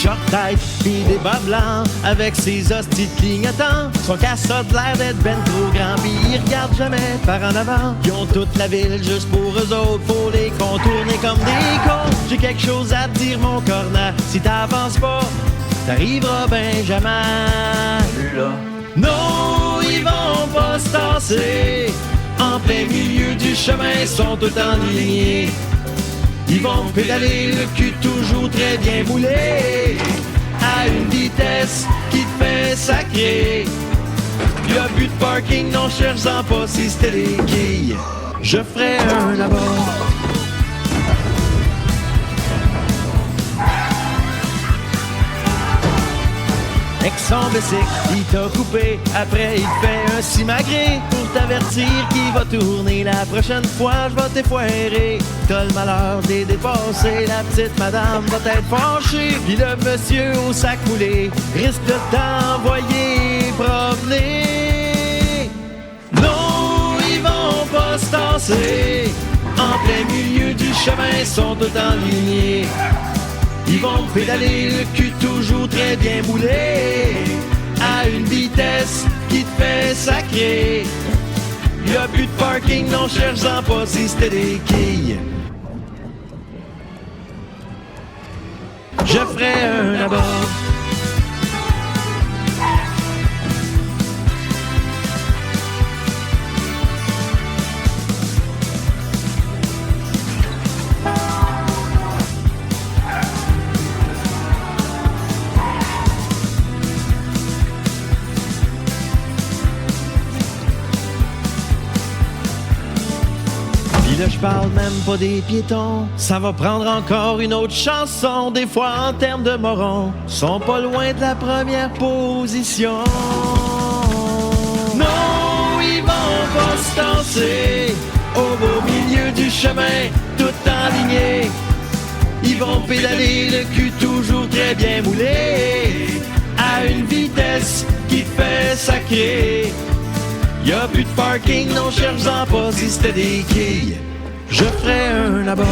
short tête pis des bas blancs avec ses hosties de clignotants. Son casse-a de l'air d'être ben trop grand pis ils regardent jamais par en avant. Ils ont toute la ville juste pour eux autres, faut les contourner comme des cons. J'ai quelque chose à te dire mon cornet, si t'avances pas, t'arriveras ben jamais là. Non, ils vont pas se tasser, en plein milieu du chemin sont tout enlignés. Ils vont pédaler le cul toujours très bien moulé, à une vitesse qui te fait sacrer. Y'a plus de parking, non cherche-en pas si c'était des quilles. Je ferais un abord. Avec son bicycle, il t'a coupé, après il te fait un simagré pour t'avertir qu'il va tourner. La prochaine fois, je vais t'effoirer. T'as le malheur de les dépasser, la petite madame va être fâchée. Puis le monsieur au sac moulé risque de t'envoyer promener. Non, ils vont pas se tasser, en plein milieu du chemin, sont tout enlignés. Ils vont pédaler le cul toujours très bien moulé, à une vitesse qui te fait sacrer. Y'a plus de parking, non cherche-en pas si c'était des quilles. Je ferais un abord. Là, je parle même pas des piétons. Ça va prendre encore une autre chanson. Des fois, en termes de morons, sont pas loin de la première position. Non, ils vont pas se tasser au beau milieu du chemin, tout enligné. Ils vont pédaler le cul toujours très bien moulé, à une vitesse qui te fait sacrer. Y'a plus de parking, non cherche-en pas si c'était des quilles. Je ferais un abord.